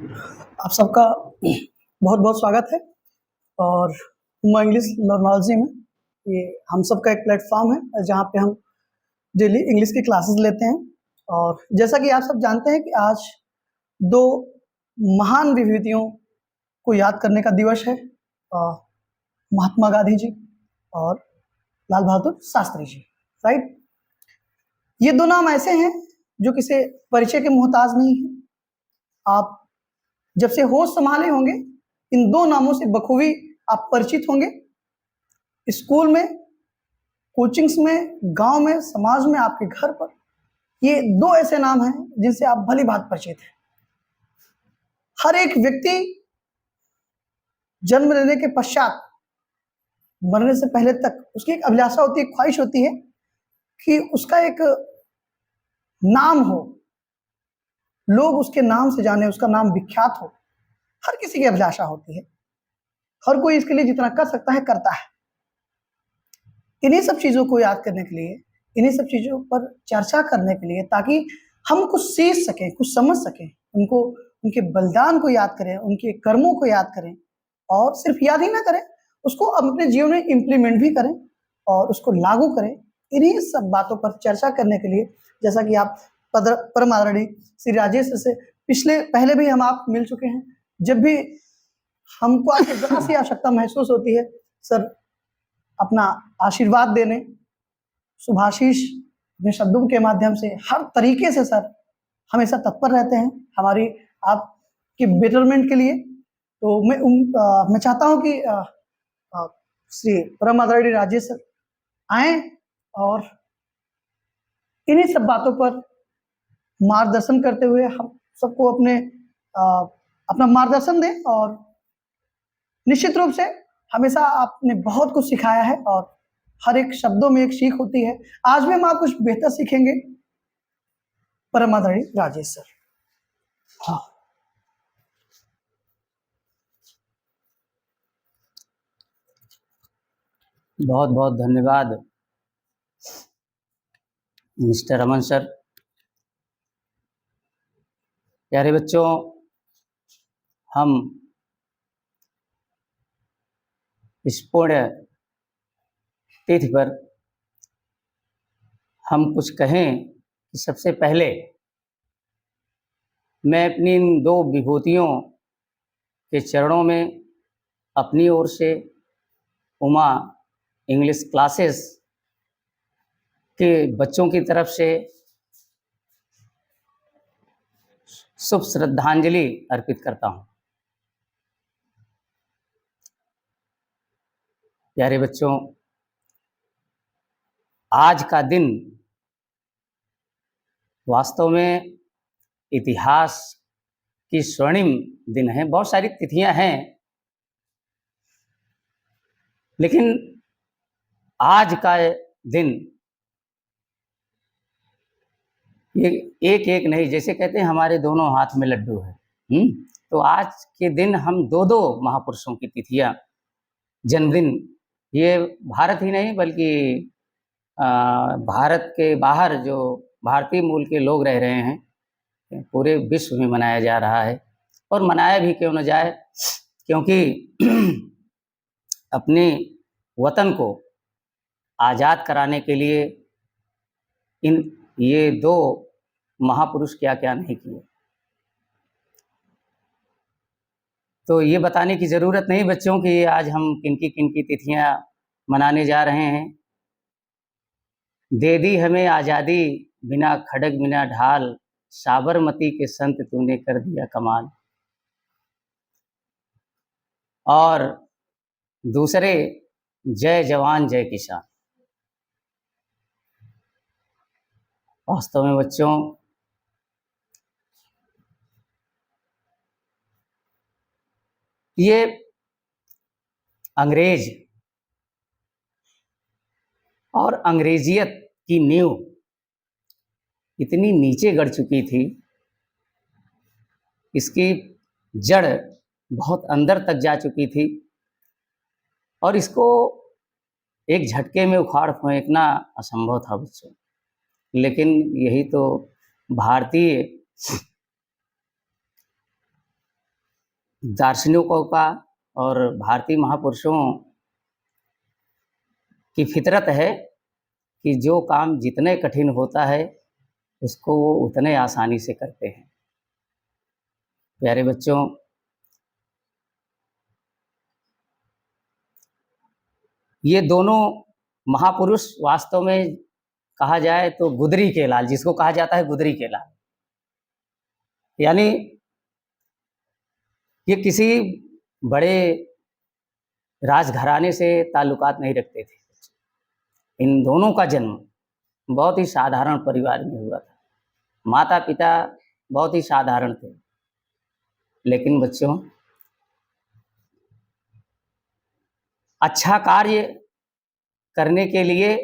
आप सबका बहुत बहुत स्वागत है। और उमा इंग्लिश लर्नोलॉजी में ये हम सबका एक प्लेटफॉर्म है जहाँ पे हम डेली इंग्लिश की क्लासेस लेते हैं। और जैसा कि आप सब जानते हैं कि आज दो महान विभूतियों को याद करने का दिवस है, महात्मा गांधी जी और लाल बहादुर शास्त्री जी, राइट। ये दो नाम ऐसे हैं जो किसी परिचय के मोहताज नहीं है। आप जब से होश संभाले होंगे इन दो नामों से बखूबी आप परिचित होंगे। स्कूल में, कोचिंग्स में, गांव में, समाज में, आपके घर पर ये दो ऐसे नाम हैं जिनसे आप भली बात परिचित हैं। हर एक व्यक्ति जन्म लेने के पश्चात मरने से पहले तक उसकी एक अभिलाषा होती है, ख्वाहिश होती है कि उसका एक नाम हो, लोग उसके नाम से जाने, उसका नाम विख्यात हो। हर किसी की अभिलाषा होती है, हर कोई इसके लिए जितना कर सकता है करता है। इन्हीं सब चीज़ों को याद करने के लिए, इन्हीं सब चीज़ों पर चर्चा करने के लिए, ताकि हम कुछ सीख सकें, कुछ समझ सकें, उनको, उनके बलिदान को याद करें, उनके कर्मों को याद करें, और सिर्फ याद ही ना करें, उसको अपने जीवन में इम्प्लीमेंट भी करें और उसको लागू करें। इन्हीं सब बातों पर चर्चा करने के लिए, जैसा कि आप परम आदरणीय श्री राजेश से पहले भी हम आप मिल चुके हैं। जब भी हमको आपकी जरा सी आवश्यकता महसूस होती है सर, अपना आशीर्वाद देने, शुभाशीष अपने शब्दों के माध्यम से हर तरीके से सर हमेशा तत्पर रहते हैं हमारी आपके बेटरमेंट के लिए। तो मैं चाहता हूं कि श्री परम आदरणीय राजेश सर आए और इन्हीं सब बातों पर मार्गदर्शन करते हुए हम सबको अपना मार्गदर्शन दें। और निश्चित रूप से हमेशा आपने बहुत कुछ सिखाया है और हर एक शब्दों में एक सीख होती है। आज भी हम आप कुछ बेहतर सीखेंगे परम आदरणीय राजेश सर। हाँ, बहुत बहुत धन्यवाद मिस्टर रमन सर। प्यारे बच्चों, हम इस पुण्य तिथि पर हम कुछ कहें कि सबसे पहले मैं अपनी इन दो विभूतियों के चरणों में अपनी ओर से उमा इंग्लिश क्लासेस के बच्चों की तरफ से शुभ श्रद्धांजलि अर्पित करता हूं। प्यारे बच्चों, आज का दिन वास्तव में इतिहास की स्वर्णिम दिन है। बहुत सारी तिथियां हैं, लेकिन आज का दिन ये एक एक नहीं, जैसे कहते हैं हमारे दोनों हाथ में लड्डू है। तो आज के दिन हम दो दो महापुरुषों की तिथियां, जन्मदिन, ये भारत ही नहीं बल्कि भारत के बाहर जो भारतीय मूल के लोग रह रहे हैं, पूरे विश्व में मनाया जा रहा है। और मनाया भी क्यों न जाए, क्योंकि अपने वतन को आज़ाद कराने के लिए ये दो महापुरुष क्या क्या नहीं किए। तो ये बताने की ज़रूरत नहीं बच्चों कि आज हम किनकी तिथियां मनाने जा रहे हैं। दे दी हमें आज़ादी बिना खड़ग बिना ढाल, साबरमती के संत तूने कर दिया कमाल। और दूसरे, जय जवान जय किसान। वास्तव में बच्चों, ये अंग्रेज और अंग्रेजियत की नींव इतनी नीचे गड़ चुकी थी, इसकी जड़ बहुत अंदर तक जा चुकी थी, और इसको एक झटके में उखाड़ फेंकना असंभव था बच्चों। लेकिन यही तो भारतीय दार्शनिकों का और भारतीय महापुरुषों की फितरत है कि जो काम जितने कठिन होता है उसको वो उतने आसानी से करते हैं। प्यारे बच्चों, ये दोनों महापुरुष वास्तव में कहा जाए तो गुदरी के लाल, जिसको कहा जाता है गुदरी के लाल, यानी ये किसी बड़े राजघराने से ताल्लुकात नहीं रखते थे। इन दोनों का जन्म बहुत ही साधारण परिवार में हुआ था। माता पिता बहुत ही साधारण थे, लेकिन बच्चों अच्छा कार्य करने के लिए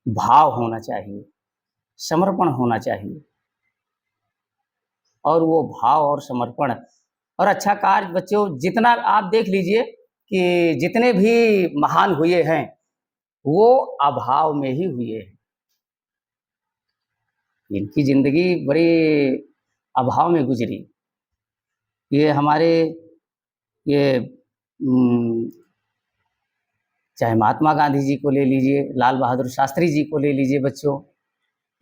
भाव होना चाहिए, समर्पण होना चाहिए, और वो भाव और समर्पण और अच्छा कार्य बच्चों जितना आप देख लीजिए कि जितने भी महान हुए हैं वो अभाव में ही हुए हैं। इनकी जिंदगी बड़ी अभाव में गुजरी। ये हमारे ये चाहे महात्मा गांधी जी को ले लीजिए, लाल बहादुर शास्त्री जी को ले लीजिए बच्चों,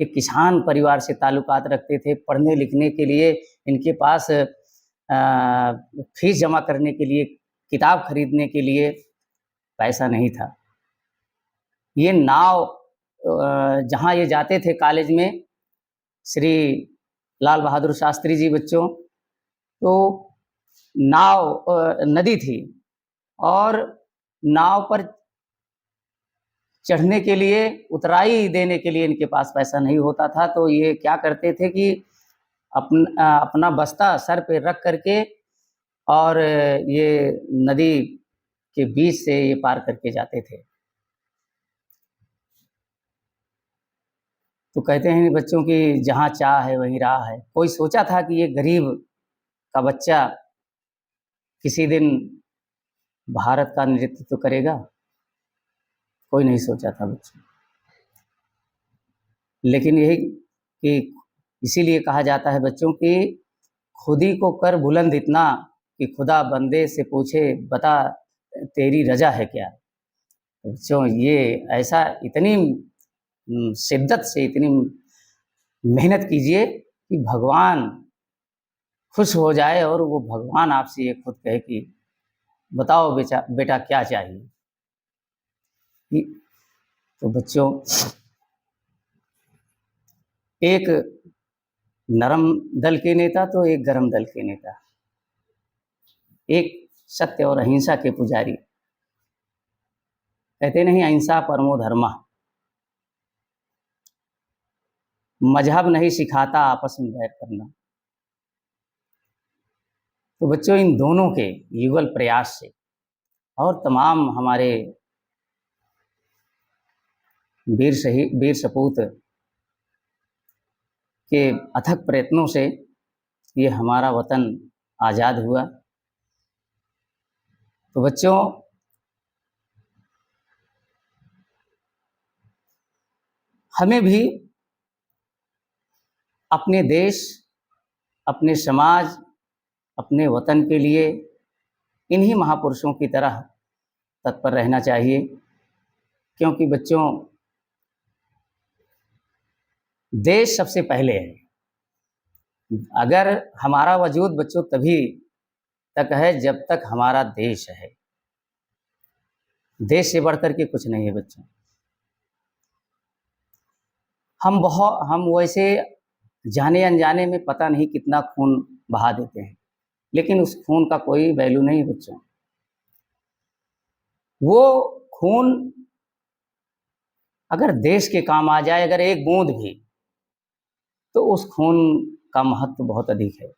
ये किसान परिवार से ताल्लुकात रखते थे। पढ़ने लिखने के लिए इनके पास फीस जमा करने के लिए, किताब खरीदने के लिए पैसा नहीं था। ये नाव जहाँ ये जाते थे कॉलेज में, श्री लाल बहादुर शास्त्री जी बच्चों, तो नाव नदी थी और नाव पर चढ़ने के लिए, उतराई देने के लिए इनके पास पैसा नहीं होता था। तो ये क्या करते थे कि अपना बस्ता सर पे रख करके और ये नदी के बीच से ये पार करके जाते थे। तो कहते हैं बच्चों कि जहाँ चाह है वहीं राह है। कोई सोचा था कि ये गरीब का बच्चा किसी दिन भारत का नेतृत्व करेगा? कोई नहीं सोचा था बच्चों। लेकिन यही कि इसीलिए कहा जाता है बच्चों कि खुदी को कर बुलंद इतना कि खुदा बंदे से पूछे बता तेरी रजा है क्या। बच्चों ये ऐसा इतनी शिद्दत से इतनी मेहनत कीजिए कि भगवान खुश हो जाए और वो भगवान आपसे ये खुद कहे कि बताओ बेटा क्या चाहिए। तो बच्चों एक नरम दल के नेता तो एक गरम दल के नेता, एक सत्य और अहिंसा के पुजारी। कहते नहीं अहिंसा परमो धर्मा, मजहब नहीं सिखाता आपस में बैर करना। तो बच्चों इन दोनों के युगल प्रयास से और तमाम हमारे वीर सपूत के अथक प्रयत्नों से ये हमारा वतन आज़ाद हुआ। तो बच्चों हमें भी अपने देश, अपने समाज, अपने वतन के लिए इन्हीं महापुरुषों की तरह तत्पर रहना चाहिए। क्योंकि बच्चों देश सबसे पहले है। अगर हमारा वजूद बच्चों तभी तक है जब तक हमारा देश है। देश से बढ़कर के कुछ नहीं है बच्चों। हम वैसे जाने अनजाने में पता नहीं कितना खून बहा देते हैं, लेकिन उस खून का कोई वैल्यू नहीं बच्चों। वो खून अगर देश के काम आ जाए, अगर एक बूंद भी, तो उस खून का महत्व बहुत अधिक है।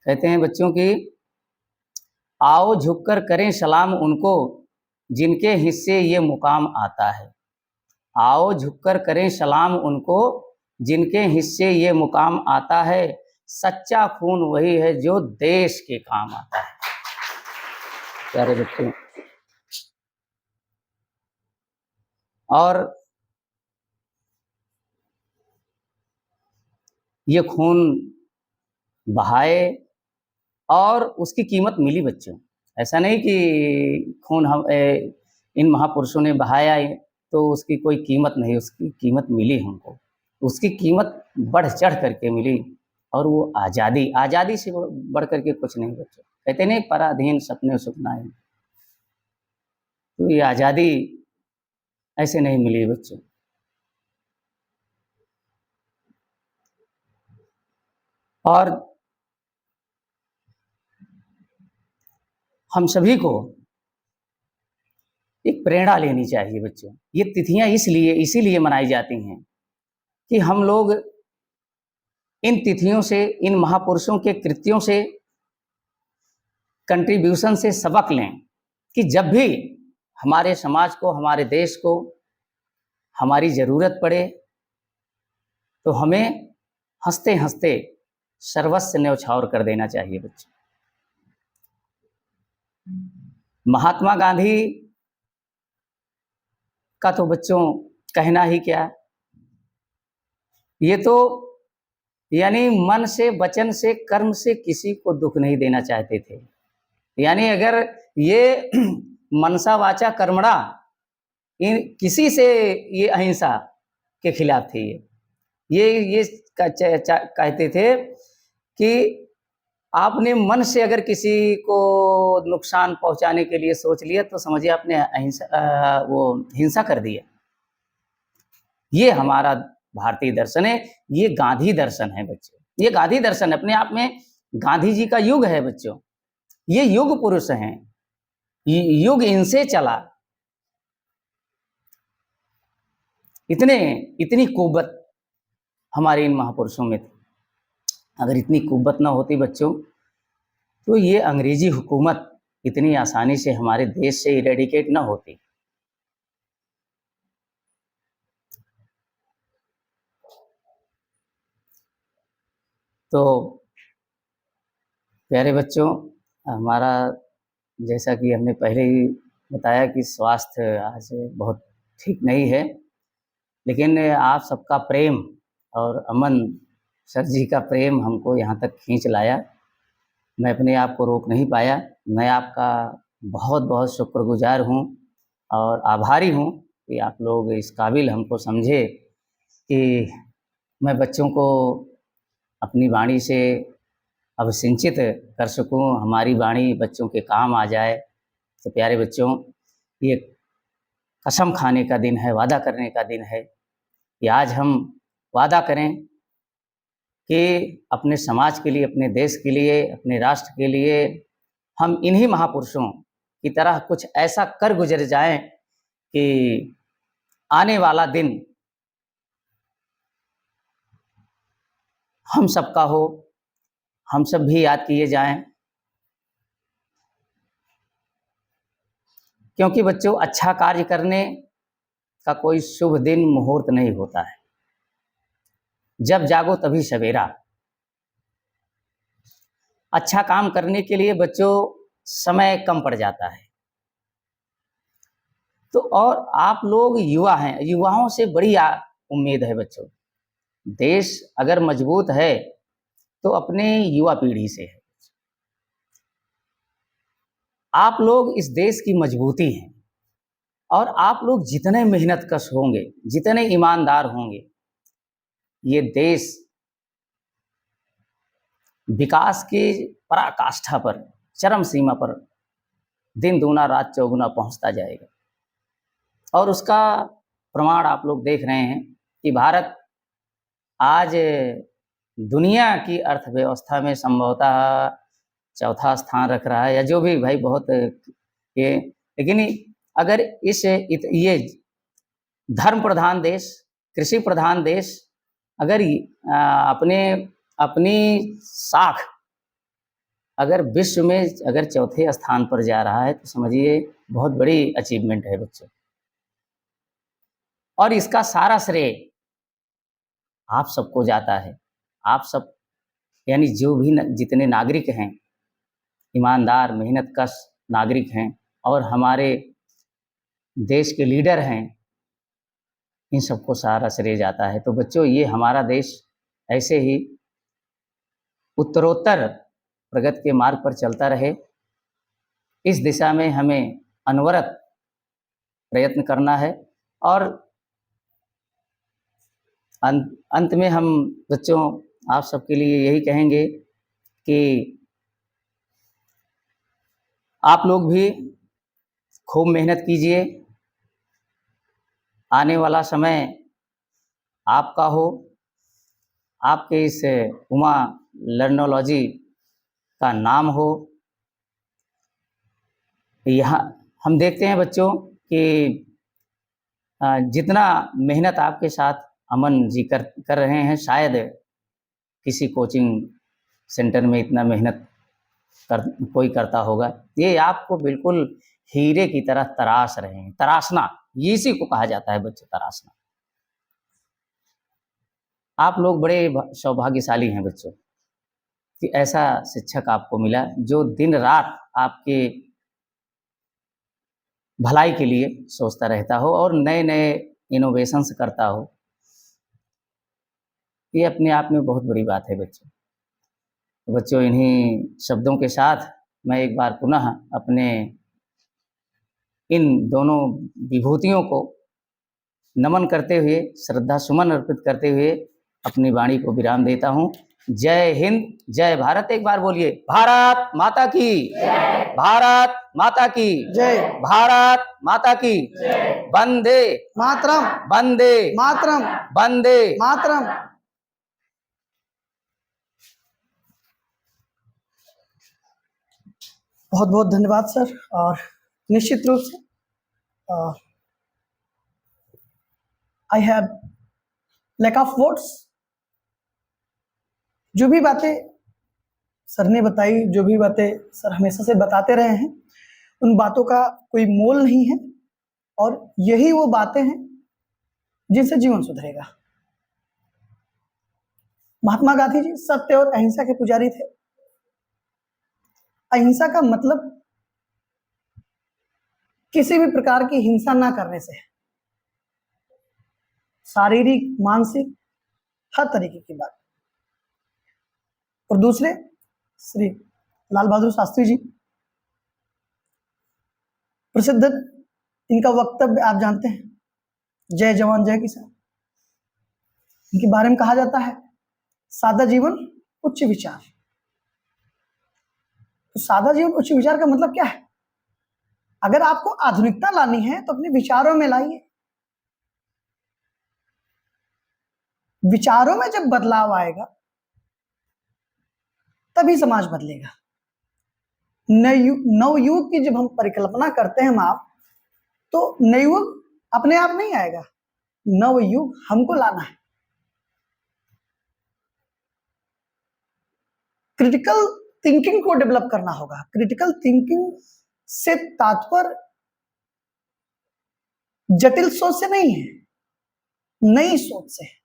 कहते हैं बच्चों कि आओ झुककर करें सलाम उनको जिनके हिस्से ये मुकाम आता है। आओ झुककर करें सलाम उनको जिनके हिस्से ये मुकाम आता है। सच्चा खून वही है जो देश के काम आता है। प्यारे बच्चों, और ये खून बहाए और उसकी कीमत मिली बच्चों। ऐसा नहीं कि खून इन महापुरुषों ने बहाया है तो उसकी कोई कीमत नहीं, उसकी कीमत मिली हमको, उसकी कीमत बढ़ चढ़ करके मिली। और वो आज़ादी से बढ़ करके कुछ नहीं बच्चों। कहते नहीं पराधीन सपने सुखनाए, तो ये आज़ादी ऐसे नहीं मिली बच्चों। और हम सभी को एक प्रेरणा लेनी चाहिए बच्चों। ये तिथियां इसीलिए मनाई जाती हैं कि हम लोग इन तिथियों से, इन महापुरुषों के कृत्यों से, कंट्रीब्यूशन से सबक लें कि जब भी हमारे समाज को, हमारे देश को हमारी ज़रूरत पड़े तो हमें हंसते हंसते सर्वस्व न्यौछावर कर देना चाहिए बच्चों। महात्मा गांधी का तो बच्चों कहना ही क्या, ये तो यानी मन से, वचन से, कर्म से किसी को दुख नहीं देना चाहते थे। यानी अगर ये मनसा वाचा कर्मणा, इन किसी से ये अहिंसा के खिलाफ थे। ये कहते थे कि आपने मन से अगर किसी को नुकसान पहुंचाने के लिए सोच लिया तो समझिए आपने हिंसा कर दिया। ये हमारा भारतीय दर्शन है, ये गांधी दर्शन है बच्चों। ये गांधी दर्शन अपने आप में गांधी जी का युग है बच्चों। ये युग पुरुष हैं, युग इनसे चला। इतनी कुव्वत हमारे इन महापुरुषों में थी। अगर इतनी कुव्वत ना होती बच्चों तो ये अंग्रेजी हुकूमत इतनी आसानी से हमारे देश से इरेडिकेट ना होती। तो प्यारे बच्चों, हमारा जैसा कि हमने पहले ही बताया कि स्वास्थ्य आज बहुत ठीक नहीं है, लेकिन आप सबका प्रेम और अमन सर जी का प्रेम हमको यहाँ तक खींच लाया। मैं अपने आप को रोक नहीं पाया। मैं आपका बहुत बहुत शुक्रगुजार हूँ और आभारी हूँ कि आप लोग इस काबिल हमको समझे कि मैं बच्चों को अपनी वाणी से अभिसिंचित कर सकूँ, हमारी वाणी बच्चों के काम आ जाए। तो प्यारे बच्चों, ये कसम खाने का दिन है, वादा करने का दिन है कि आज हम वादा करें कि अपने समाज के लिए, अपने देश के लिए, अपने राष्ट्र के लिए हम इन्हीं महापुरुषों की तरह कुछ ऐसा कर गुजर जाएं कि आने वाला दिन हम सबका हो, हम सब भी याद किए जाएं। क्योंकि बच्चों, अच्छा कार्य करने का कोई शुभ दिन मुहूर्त नहीं होता है। जब जागो तभी सवेरा। अच्छा काम करने के लिए बच्चों समय कम पड़ जाता है। तो और आप लोग युवा हैं, युवाओं से बड़ी उम्मीद है बच्चों। देश अगर मजबूत है तो अपने युवा पीढ़ी से है। आप लोग इस देश की मजबूती हैं और आप लोग जितने मेहनतकश होंगे, जितने ईमानदार होंगे, ये देश विकास की पराकाष्ठा पर, चरम सीमा पर दिन दूना रात चौगुना पहुंचता जाएगा। और उसका प्रमाण आप लोग देख रहे हैं कि भारत आज दुनिया की अर्थव्यवस्था में संभवतः चौथा स्थान रख रहा है, या जो भी भाई बहुत ये। लेकिन अगर ये धर्म प्रधान देश, कृषि प्रधान देश अगर अपनी साख अगर विश्व में अगर चौथे स्थान पर जा रहा है तो समझिए बहुत बड़ी अचीवमेंट है बच्चों। और इसका सारा श्रेय आप सबको जाता है। आप सब यानी जो भी जितने नागरिक हैं, ईमानदार मेहनतकश नागरिक हैं और हमारे देश के लीडर हैं, इन सबको सारा श्रेय जाता है। तो बच्चों, ये हमारा देश ऐसे ही उत्तरोत्तर प्रगति के मार्ग पर चलता रहे। इस दिशा में हमें अनवरत प्रयत्न करना है। और अंत में हम बच्चों आप सबके लिए यही कहेंगे कि आप लोग भी खूब मेहनत कीजिए। आने वाला समय आपका हो। आपके इस उमा लर्नोलॉजी का नाम हो। यहाँ हम देखते हैं बच्चों कि जितना मेहनत आपके साथ अमन जी कर रहे हैं, शायद किसी कोचिंग सेंटर में इतना मेहनत कोई करता होगा। ये आपको बिल्कुल हीरे की तरह तराश रहे हैं। तराशना, ये इसी को कहा जाता है बच्चों, तराशना। आप लोग बड़े सौभाग्यशाली हैं बच्चों कि ऐसा शिक्षक आपको मिला जो दिन रात आपके भलाई के लिए सोचता रहता हो और नए नए इनोवेशंस करता हो। ये अपने आप में बहुत बड़ी बात है बच्चों। बच्चों, इन्हीं शब्दों के साथ मैं एक बार पुनः अपने इन दोनों विभूतियों को नमन करते हुए, श्रद्धा सुमन अर्पित करते हुए अपनी वाणी को विराम देता हूँ। जय हिंद, जय भारत। एक बार बोलिए, भारत माता की जय। भारत माता की जय। भारत माता की जय। वंदे मातरम, वंदे मातरम, वंदे मातरम। बहुत बहुत धन्यवाद सर। और निश्चित रूप से I have lack of words. जो भी बातें सर ने बताई, जो भी बातें सर हमेशा से बताते रहे हैं, उन बातों का कोई मोल नहीं है। और यही वो बातें हैं जिनसे जीवन सुधरेगा। महात्मा गांधी जी सत्य और अहिंसा के पुजारी थे। अहिंसा का मतलब किसी भी प्रकार की हिंसा ना करने से है। शारीरिक, मानसिक, हर तरीके की बात। और दूसरे श्री लाल बहादुर शास्त्री जी, प्रसिद्ध इनका वक्तव्य आप जानते हैं, जय जवान जय किसान। इनके बारे में कहा जाता है सादा जीवन उच्च विचार। तो सादा जीवन उच्च विचार का मतलब क्या है? अगर आपको आधुनिकता लानी है तो अपने विचारों में लाइए। विचारों में जब बदलाव आएगा तभी समाज बदलेगा। नवयुग की जब हम परिकल्पना करते हैं आप, तो नवयुग अपने आप नहीं आएगा। नवयुग हमको लाना है। क्रिटिकल थिंकिंग को डेवलप करना होगा। क्रिटिकल थिंकिंग से तात्पर्य जटिल सोच से नहीं है, नई सोच से है।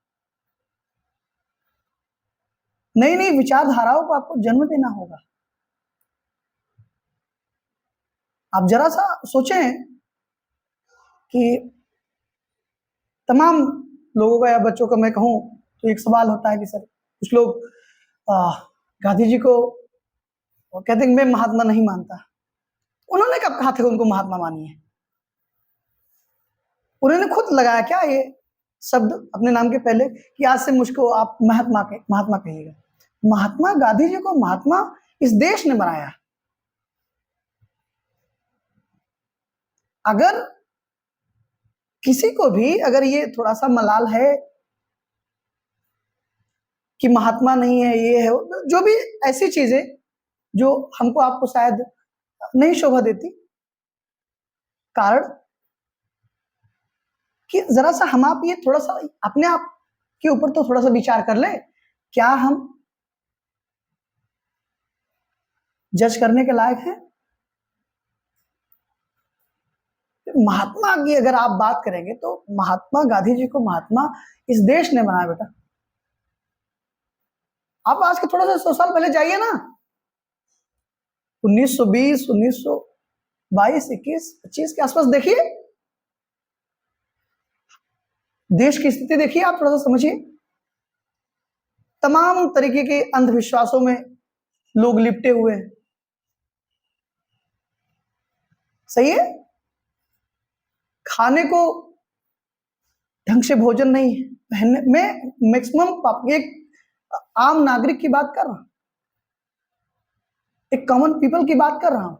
नई नई विचारधाराओं को आपको जन्म देना होगा। आप जरा सा सोचें कि तमाम लोगों का या बच्चों का मैं कहूं तो एक सवाल होता है कि सर, कुछ लोग गांधी जी को कहते हैं मैं महात्मा नहीं मानता। उन्होंने कब कहा था कि उनको महात्मा मानिए? उन्होंने खुद लगाया क्या ये शब्द अपने नाम के पहले कि आज से मुझको आप महात्मा कहिएगा। महात्मा गांधी जी को महात्मा इस देश ने बनाया। अगर किसी को भी अगर ये थोड़ा सा मलाल है कि महात्मा नहीं है, ये है, जो भी ऐसी चीजें जो हमको आपको शायद नहीं शोभा देती, कारण कि जरा सा हम आप ये थोड़ा सा अपने आप के ऊपर तो थोड़ा सा विचार कर ले। क्या हम जज करने के लायक हैं? महात्मा की अगर आप बात करेंगे तो महात्मा गांधी जी को महात्मा इस देश ने बनाया बेटा। आप आज के थोड़ा सा 100 साल पहले जाइए ना, 1920, 1922, 21, 25 के आसपास देखिए, देश की स्थिति देखिए, आप थोड़ा सा समझिए। तमाम तरीके के अंधविश्वासों में लोग लिपटे हुए हैं। सही है, खाने को ढंग से भोजन नहीं है, पहनने में मैक्सिमम एक आम नागरिक की बात कर रहा हूं, एक कॉमन पीपल की बात कर रहा हूं।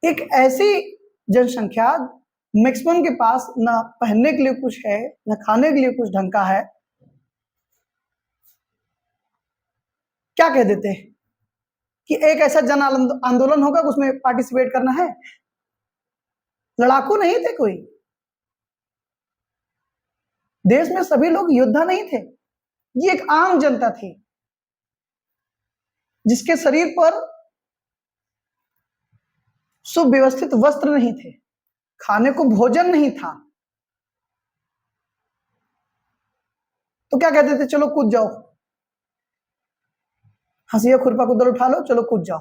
एक ऐसी जनसंख्या मैक्सिमम के पास ना पहनने के लिए कुछ है, ना खाने के लिए कुछ ढंग का है। क्या कह देते हैं कि एक ऐसा जन आंदोलन होगा, उसमें पार्टिसिपेट करना है। लड़ाकू नहीं थे कोई, देश में सभी लोग योद्धा नहीं थे, ये एक आम जनता थी जिसके शरीर पर सुव्यवस्थित वस्त्र नहीं थे, खाने को भोजन नहीं था, तो क्या कहते थे, चलो कूद जाओ, हंसिया खुरपा कुदल उठा लो, चलो कूद जाओ।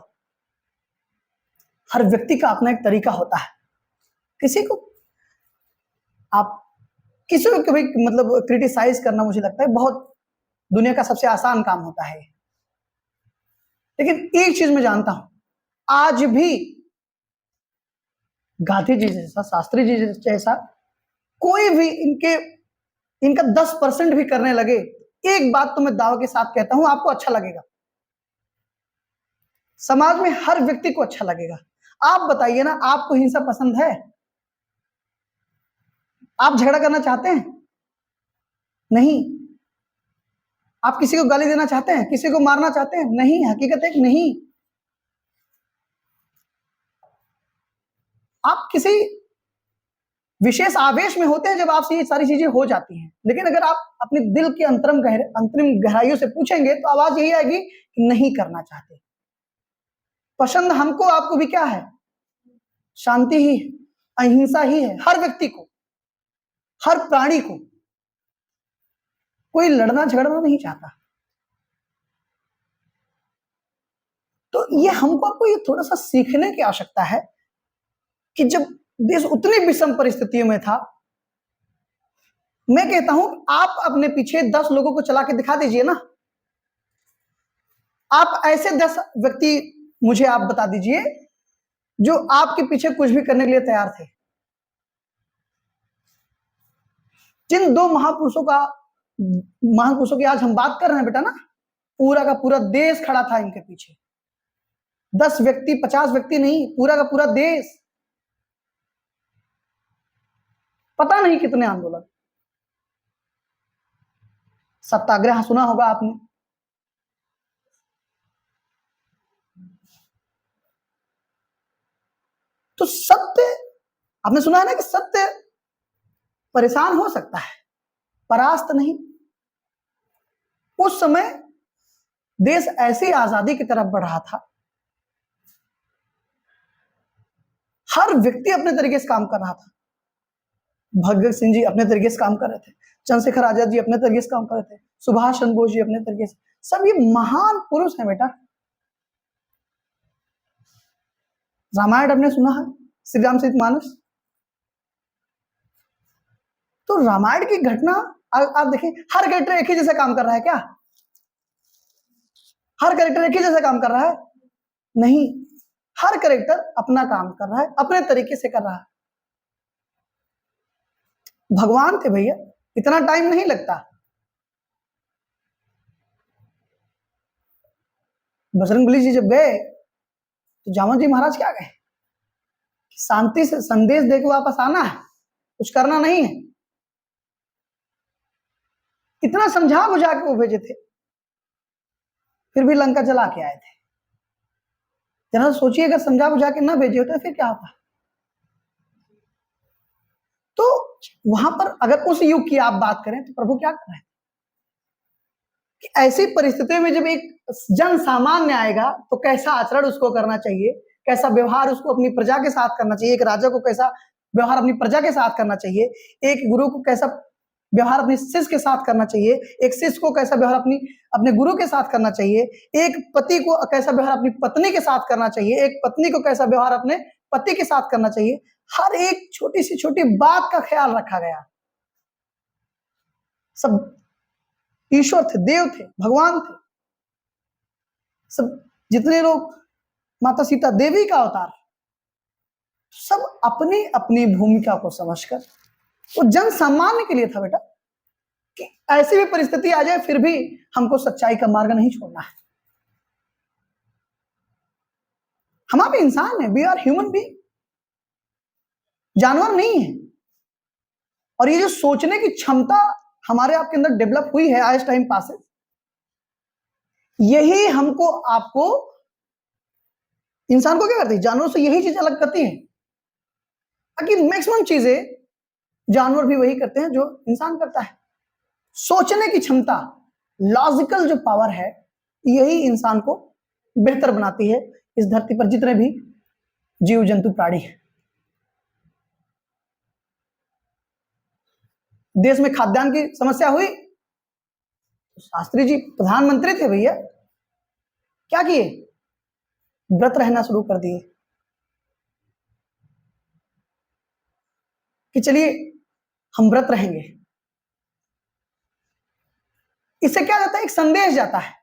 हर व्यक्ति का अपना एक तरीका होता है। किसी को आप किसी को कभी मतलब क्रिटिसाइज करना मुझे लगता है बहुत दुनिया का सबसे आसान काम होता है। लेकिन एक चीज मैं जानता हूं, आज भी गांधी जी जैसा, शास्त्री जी जैसा कोई भी इनका 10% भी करने लगे, एक बात तो मैं दावे के साथ कहता हूं, आपको अच्छा लगेगा, समाज में हर व्यक्ति को अच्छा लगेगा। आप बताइए ना, आपको हिंसा पसंद है? आप झगड़ा करना चाहते हैं? नहीं। आप किसी को गाली देना चाहते हैं? किसी को मारना चाहते हैं? नहीं। हकीकत है कि नहीं। आप किसी विशेष आवेश में होते हैं जब आपसे ये सारी चीजें हो जाती हैं, लेकिन अगर आप अपने दिल के अंतरिम गहराइयों से पूछेंगे तो आवाज यही आएगी कि नहीं करना चाहते। पसंद हमको आपको भी क्या है? शांति ही है, अहिंसा ही है। हर व्यक्ति को, हर प्राणी को, कोई लड़ना झगड़ना नहीं चाहता। तो ये हमको आपको ये थोड़ा सा सीखने की आवश्यकता है कि जब देश उतनी विषम परिस्थितियों में था, मैं कहता हूं आप अपने पीछे 10 लोगों को चला के दिखा दीजिए ना। आप ऐसे 10 व्यक्ति मुझे आप बता दीजिए जो आपके पीछे कुछ भी करने के लिए तैयार थे। जिन 2 महापुरुषों की आज हम बात कर रहे हैं बेटा ना, पूरा का पूरा देश खड़ा था इनके पीछे। 10 व्यक्ति, 50 व्यक्ति नहीं, पूरा का पूरा देश। पता नहीं कितने आंदोलन, सत्याग्रह सुना होगा आपने। तो सत्य, आपने सुना है ना कि सत्य परेशान हो सकता है, परास्त नहीं। उस समय देश ऐसी आजादी की तरफ बढ़ रहा था, हर व्यक्ति अपने तरीके से काम कर रहा था। भगत सिंह जी अपने तरीके से काम कर रहे थे, चंद्रशेखर आजाद जी अपने तरीके से काम कर रहे थे, सुभाष चंद्र बोस जी अपने तरीके से। सब ये महान पुरुष हैं बेटा। रामायण आपने सुना है, श्री रामचरितमानस। तो रामायण की घटना आप देखिए, हर कैरेक्टर एक ही जैसा काम कर रहा है क्या? हर कैरेक्टर एक ही जैसा काम कर रहा है? नहीं, हर कैरेक्टर अपना काम कर रहा है, अपने तरीके से कर रहा है। भगवान थे भैया, इतना टाइम नहीं लगता। बजरंगबली जी जब गए तो जामवंत जी महाराज क्या गए, शांति से संदेश देके वापस आना है, कुछ करना नहीं है। इतना समझा बुझा के वो भेजे थे, फिर भी लंका जला के आए थे। जरा सोचिए, अगर समझा बुझा के ना भेजे होते फिर क्या होता। तो वहां पर अगर उस युग की आप बात करें तो प्रभु क्या कर रहे हैं कि ऐसी परिस्थितियों में जब एक जन सामान्य आएगा तो कैसा आचरण उसको करना चाहिए, कैसा व्यवहार उसको अपनी प्रजा के साथ करना चाहिए, एक राजा को कैसा व्यवहार अपनी प्रजा के साथ करना चाहिए, एक गुरु को कैसा व्यवहार अपने शिष्य के साथ करना चाहिए, एक शिष्य को कैसा व्यवहार अपने गुरु के साथ करना चाहिए, एक पति को कैसा व्यवहार अपनी पत्नी के साथ करना चाहिए, एक पत्नी को कैसा व्यवहार अपने पति के साथ करना चाहिए। हर एक छोटी सी छोटी बात का ख्याल रखा गया। सब ईश्वर थे, देव थे, भगवान थे, सब जितने लोग, माता सीता देवी का अवतार, सब अपनी अपनी भूमिका को समझकर, वो जन सामान्य के लिए था बेटा, कि ऐसी भी परिस्थिति आ जाए फिर भी हमको सच्चाई का मार्ग नहीं छोड़ना है। हम आप इंसान हैं, वी आर ह्यूमन बीइंग, जानवर नहीं है। और ये जो सोचने की क्षमता हमारे आपके अंदर डेवलप हुई है आज टाइम पास, यही हमको आपको, इंसान को क्या करती है, जानवरों से यही चीज अलग करती है। ताकि मैक्सिमम चीजें जानवर भी वही करते हैं जो इंसान करता है। सोचने की क्षमता, लॉजिकल जो पावर है, यही इंसान को बेहतर बनाती है इस धरती पर जितने भी जीव जंतु प्राणी हैं। देश में खाद्यान्न की समस्या हुई, शास्त्री जी प्रधानमंत्री थे भैया, क्या किए, व्रत रहना शुरू कर दिए कि चलिए हम व्रत रहेंगे। इससे क्या जाता है, एक संदेश जाता है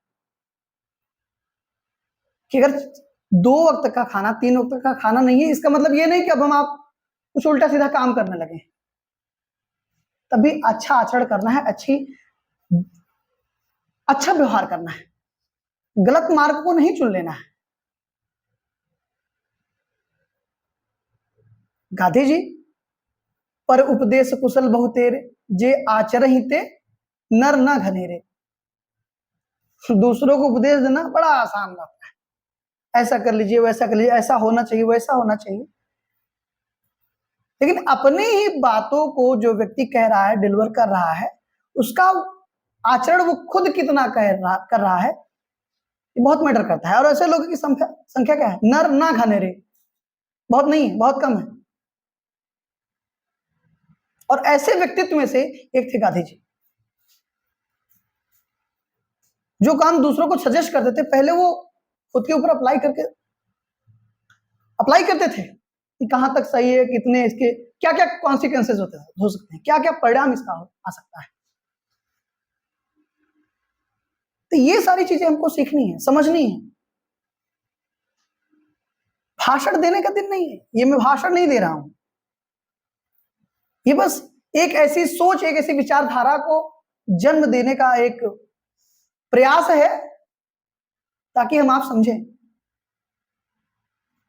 कि अगर 2 वक्त का खाना, 3 वक्त का खाना नहीं है, इसका मतलब ये नहीं कि अब हम आप कुछ उल्टा सीधा काम करने लगे। तभी अच्छा आचरण करना है, अच्छा व्यवहार करना है, गलत मार्ग को नहीं चुन लेना है। गांधी जी, पर उपदेश कुशल बहुतेरे, जे आचरण ते नर न घनेरे। दूसरों को उपदेश देना बड़ा आसान बात है, ऐसा कर लीजिए, वैसा कर लीजिए, ऐसा होना चाहिए, वैसा होना चाहिए। लेकिन अपनी ही बातों को जो व्यक्ति कह रहा है, डिलीवर कर रहा है, उसका आचरण वो खुद कितना कर रहा है, ये बहुत मैटर करता है। और ऐसे लोगों की संख्या क्या है, नर ना घनेरे, बहुत नहीं है, बहुत कम है। और ऐसे व्यक्तित्व में से एक थे गांधी जी, जो काम दूसरों को सजेस्ट करते थे, पहले वो खुद के ऊपर अप्लाई करते थे कि कहां तक सही है, कितने इसके क्या क्या कॉन्सिक्वेंसेज हो सकते हैं, क्या क्या परिणाम इसका आ सकता है। तो ये सारी चीजें हमको सीखनी है, समझनी है। भाषण देने का दिन नहीं है ये, मैं भाषण नहीं दे रहा हूं, ये बस एक ऐसी सोच, एक ऐसी विचारधारा को जन्म देने का एक प्रयास है, ताकि हम आप समझें।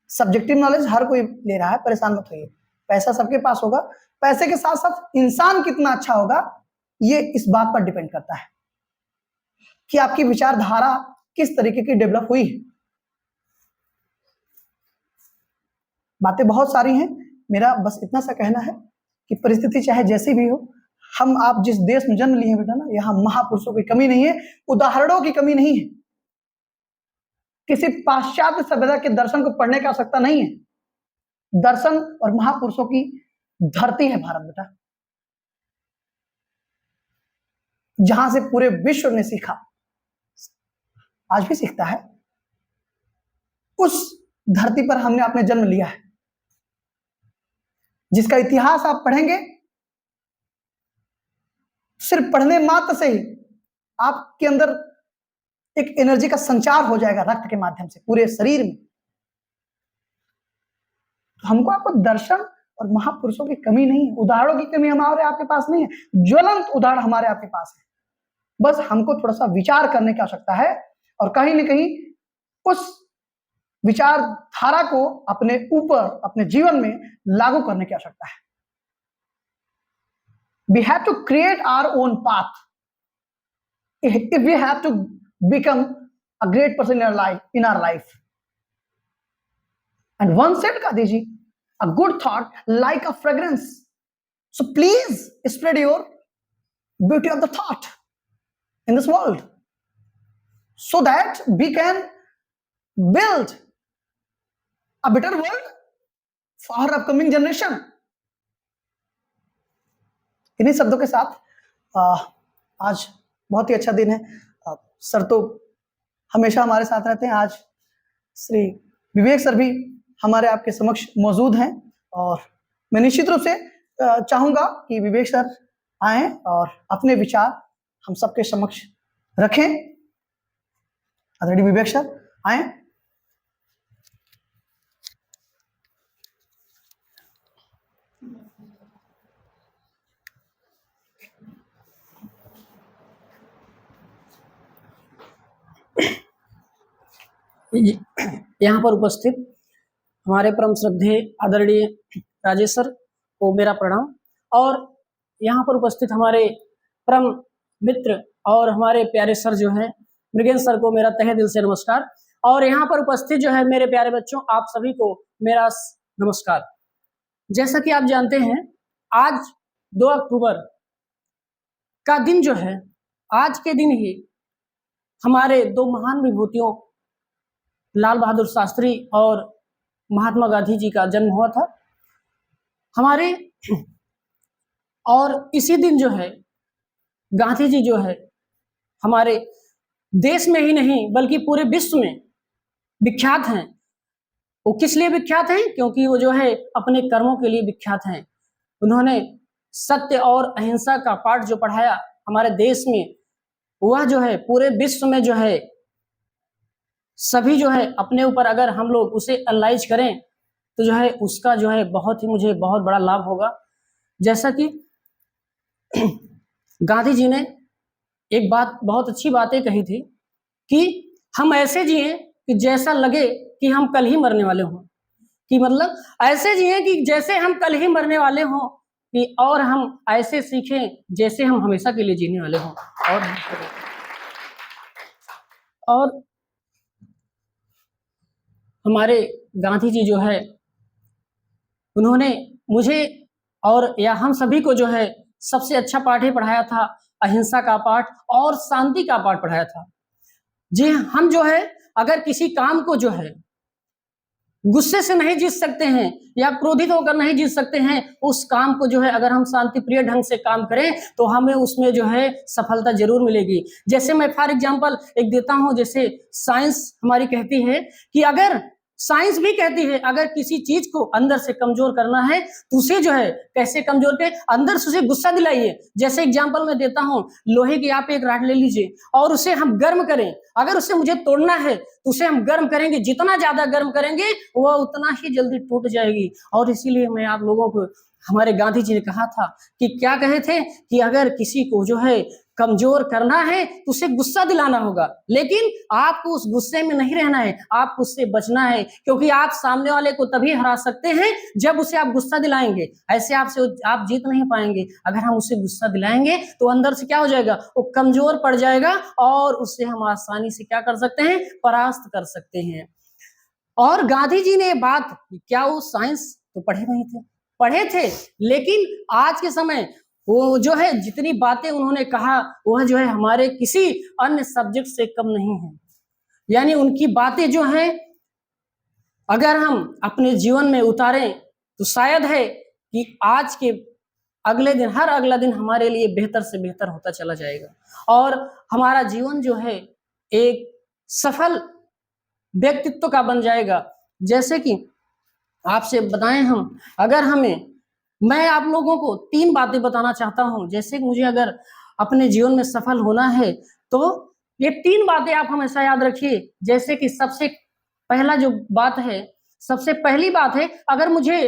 सब्जेक्टिव नॉलेज हर कोई ले रहा है, परेशान मत होइए, पैसा सबके पास होगा, पैसे के साथ साथ इंसान कितना अच्छा होगा, ये इस बात पर डिपेंड करता है कि आपकी विचारधारा किस तरीके की डेवलप हुई है। बातें बहुत सारी हैं, मेरा बस इतना सा कहना है कि परिस्थिति चाहे जैसी भी हो, हम आप जिस देश में जन्म लिए बेटा ना, यहाँ महापुरुषों की कमी नहीं है, उदाहरणों की कमी नहीं है। किसी पाश्चात्य सभ्यता के दर्शन को पढ़ने की आवश्यकता नहीं है। दर्शन और महापुरुषों की धरती है भारत बेटा, जहां से पूरे विश्व ने सीखा, आज भी सीखता है। उस धरती पर हमने अपने जन्म लिया है, जिसका इतिहास आप पढ़ेंगे, सिर्फ पढ़ने मात्र से ही आपके अंदर एक एनर्जी का संचार हो जाएगा रक्त के माध्यम से पूरे शरीर में। तो हमको आपको दर्शन और महापुरुषों की कमी नहीं है, उदाहरणों की कमी हमारे आपके पास नहीं है, ज्वलंत उदाहरण हमारे आपके पास है। बस हमको थोड़ा सा विचार करने की आवश्यकता है, और कहीं ना कहीं उस विचारधारा को अपने ऊपर, अपने जीवन में लागू करने की आवश्यकता है। We have to create our own path if we have to become a great person in our life. And once said Gandhi ji, a good thought like a fragrance. So please spread your beauty of the thought in this world, so that we can build a better world for our upcoming generation. इन्हीं शब्दों के साथ आज बहुत ही अच्छा दिन है। Sir तो हमेशा हमारे साथ रहते हैं, आज श्री विवेक सर भी हमारे आपके समक्ष मौजूद हैं, और मैं निश्चित रूप से चाहूंगा कि विवेक सर आए और अपने विचार हम सबके समक्ष रखें। आदरणीय विवेक सर आए। यहाँ पर उपस्थित हमारे परम श्रद्धेय आदरणीय राजेश सर को मेरा प्रणाम, और यहाँ पर उपस्थित हमारे परम मित्र और हमारे प्यारे सर जो हैं मृगेंद्र सर को मेरा तहे दिल से नमस्कार, और यहाँ पर उपस्थित जो है मेरे प्यारे बच्चों आप सभी को मेरा नमस्कार। जैसा कि आप जानते हैं आज 2 अक्टूबर का दिन जो है, आज के दिन ही हमारे 2 महान विभूतियों लाल बहादुर शास्त्री और महात्मा गांधी जी का जन्म हुआ था हमारे, और इसी दिन जो है गांधी जी जो है हमारे देश में ही नहीं बल्कि पूरे विश्व में विख्यात हैं। वो किस लिए विख्यात हैं? क्योंकि वो जो है अपने कर्मों के लिए विख्यात हैं। उन्होंने सत्य और अहिंसा का पाठ जो पढ़ाया हमारे देश में, वह जो है पूरे विश्व में जो है सभी जो है अपने ऊपर अगर हम लोग उसे एनालाइज करें तो जो है उसका जो है मुझे बहुत बड़ा लाभ होगा। जैसा कि गांधी जी ने एक बात बहुत अच्छी बातें कही थी कि हम ऐसे जिए कि जैसा लगे कि हम कल ही मरने वाले हों, कि मतलब ऐसे जिए कि जैसे हम कल ही मरने वाले हों, कि और हम ऐसे सीखें जैसे हम हमेशा के लिए जीने वाले हों। और हमारे गांधी जी जो है उन्होंने मुझे और या हम सभी को जो है सबसे अच्छा पाठ ही पढ़ाया था, अहिंसा का पाठ और शांति का पाठ पढ़ाया था। जी हम जो है अगर किसी काम को जो है गुस्से से नहीं जीत सकते हैं या क्रोधित होकर नहीं जीत सकते हैं, उस काम को जो है अगर हम शांति प्रिय ढंग से काम करें तो हमें उसमें जो है सफलता जरूर मिलेगी। जैसे मैं फॉर एग्जांपल एक देता हूं, जैसे साइंस हमारी कहती है कि अगर साइंस भी कहती है अगर किसी चीज को अंदर से कमजोर करना है तो उसे जो है कैसे कमजोर के अंदर से उसे गुस्सा दिलाइए। जैसे एग्जांपल मैं देता हूं, लोहे की आप एक रॉड ले लीजिए और उसे हम गर्म करें, अगर उसे मुझे तोड़ना है तो उसे हम गर्म करेंगे, जितना ज्यादा गर्म करेंगे वह उतना ही जल्दी टूट जाएगी। और इसीलिए मैं आप लोगों को, हमारे गांधी जी ने कहा था कि क्या कहे थे कि अगर किसी को जो है कमजोर करना है तो उसे गुस्सा दिलाना होगा, लेकिन आपको उस गुस्से में नहीं रहना है, आपको उससे बचना है, क्योंकि आप सामने वाले को तभी हरा सकते हैं जब उसे आप गुस्सा दिलाएंगे। ऐसे आपसे आप जीत नहीं पाएंगे। अगर हम उसे गुस्सा दिलाएंगे तो अंदर से क्या हो जाएगा, वो कमजोर पड़ जाएगा और उससे हम आसानी से क्या कर सकते हैं, परास्त कर सकते हैं। और गांधी जी ने बात, क्या वो साइंस तो पढ़े नहीं थे, पढ़े थे, लेकिन आज के समय वो जो है जितनी बातें उन्होंने कहा वह जो है हमारे किसी अन्य सब्जेक्ट से कम नहीं है। यानी उनकी बातें जो हैं अगर हम अपने जीवन में उतारें तो शायद है कि आज के अगले दिन, हर अगला दिन हमारे लिए बेहतर से बेहतर होता चला जाएगा और हमारा जीवन जो है एक सफल व्यक्तित्व का बन जाएगा। जैसे कि आपसे बताएं हम, अगर हमें, मैं आप लोगों को 3 बातें बताना चाहता हूं, जैसे कि मुझे अगर अपने जीवन में सफल होना है तो ये 3 बातें आप हमेशा याद रखिए। जैसे कि सबसे पहला जो बात है, सबसे पहली बात है, अगर मुझे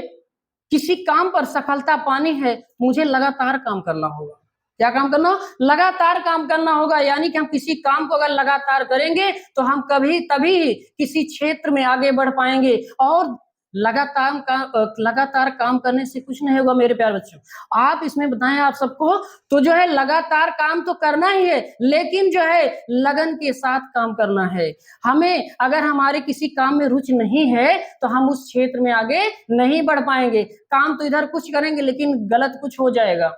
किसी काम पर सफलता पानी है, मुझे लगातार काम करना होगा। क्या काम करना? लगातार काम करना होगा। यानी कि हम किसी काम को अगर लगातार करेंगे तो हम कभी तभी किसी क्षेत्र में आगे बढ़ पाएंगे। और लगातार काम करने से कुछ नहीं होगा मेरे प्यारे बच्चों। आप इसमें बताएं आप सबको, तो जो है लगातार काम तो करना ही है, लेकिन जो है लगन के साथ काम करना है। हमें अगर हमारे किसी काम में रुचि नहीं है तो हम उस क्षेत्र में आगे नहीं बढ़ पाएंगे। काम तो इधर कुछ करेंगे लेकिन गलत कुछ हो जाएगा।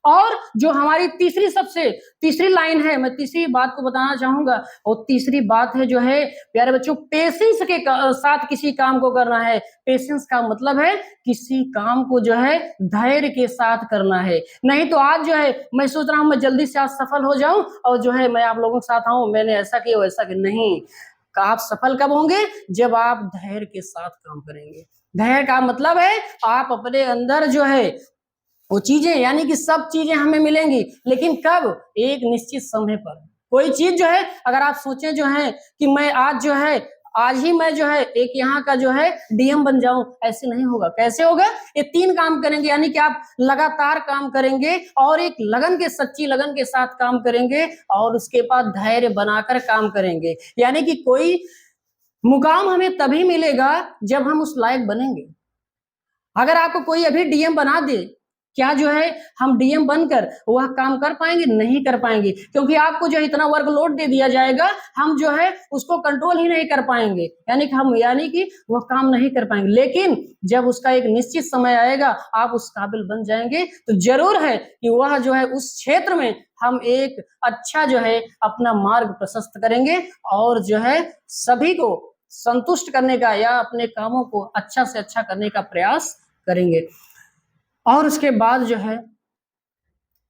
और जो हमारी तीसरी लाइन है, मैं तीसरी बात को बताना चाहूंगा, और तीसरी बात है जो है प्यारे बच्चों, पेशेंस के साथ किसी काम को करना है। पेशेंस का मतलब है किसी काम को जो है धैर्य के साथ करना है। नहीं तो आज जो है मैं सोच रहा हूं मैं जल्दी से आज सफल हो जाऊं और जो है मैं आप लोगों के साथ आऊं, मैंने ऐसा किया वैसा किया, नहीं। आप सफल कब होंगे? जब आप धैर्य के साथ काम करेंगे। धैर्य का मतलब है आप अपने अंदर जो है वो चीजें यानी कि सब चीजें हमें मिलेंगी, लेकिन कब? एक निश्चित समय पर। कोई चीज जो है अगर आप सोचें जो है कि मैं आज ही मैं जो है एक यहाँ का जो है डीएम बन जाऊं, ऐसे नहीं होगा। कैसे होगा? ये 3 काम करेंगे, यानी कि आप लगातार काम करेंगे और एक लगन के, सच्ची लगन के साथ काम करेंगे और उसके बाद धैर्य बनाकर काम करेंगे। यानी कि कोई मुकाम हमें तभी मिलेगा जब हम उस लायक बनेंगे। अगर आपको कोई अभी डीएम बना दे, क्या जो है हम डीएम बनकर वह काम कर पाएंगे? नहीं कर पाएंगे, क्योंकि आपको जो इतना वर्कलोड दे दिया जाएगा, हम जो है उसको कंट्रोल ही नहीं कर पाएंगे, यानी कि वह काम नहीं कर पाएंगे। लेकिन जब उसका एक निश्चित समय आएगा, आप उस काबिल बन जाएंगे, तो जरूर है कि वह जो है उस क्षेत्र में हम एक अच्छा जो है अपना मार्ग प्रशस्त करेंगे और जो है सभी को संतुष्ट करने का या अपने कामों को अच्छा से अच्छा करने का प्रयास करेंगे। और उसके बाद जो है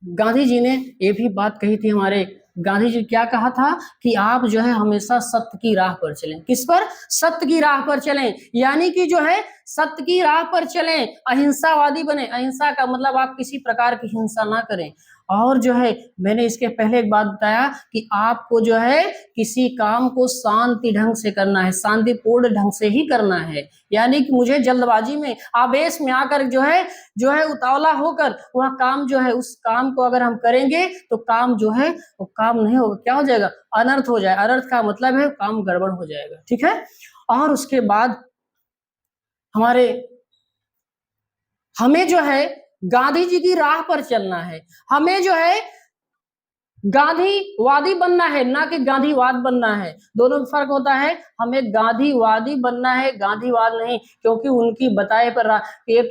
गांधी जी ने ये भी बात कही थी, हमारे गांधी जी क्या कहा था कि आप जो है हमेशा सत्य की राह पर चलें। किस पर? सत्य की राह पर चलें, यानी कि जो है सत्य की राह पर चलें, अहिंसावादी बने। अहिंसा का मतलब आप किसी प्रकार की हिंसा ना करें। और जो है मैंने इसके पहले एक बात बताया कि आपको जो है किसी काम को शांति ढंग से करना है, शांतिपूर्ण ढंग से ही करना है। यानी कि मुझे जल्दबाजी में, आवेश में आकर जो है उतावला होकर वह काम जो है, उस काम को अगर हम करेंगे तो काम जो है वो काम नहीं होगा। क्या हो जाएगा? अनर्थ हो जाए। अनर्थ का मतलब है काम गड़बड़ हो जाएगा। ठीक है। और उसके बाद हमें जो है गांधी जी की राह पर चलना है। हमें जो है गांधीवादी बनना है, ना कि गांधीवाद बनना है। दोनों में फर्क होता है। हमें गांधीवादी बनना है, गांधीवाद नहीं, क्योंकि उनकी बताए पर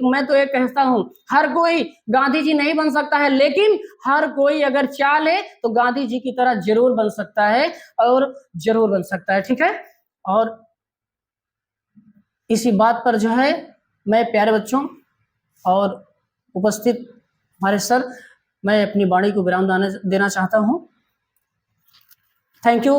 मैं तो ये कहता हूं, हर कोई गांधी जी नहीं बन सकता है, लेकिन हर कोई अगर चाह ले तो गांधी जी की तरह जरूर बन सकता है और जरूर बन सकता है। ठीक है। और इसी बात पर जो है मैं प्यारे बच्चों और उपस्थित हमारे सर, मैं अपनी वाणी को विराम देना चाहता हूं। Thank you.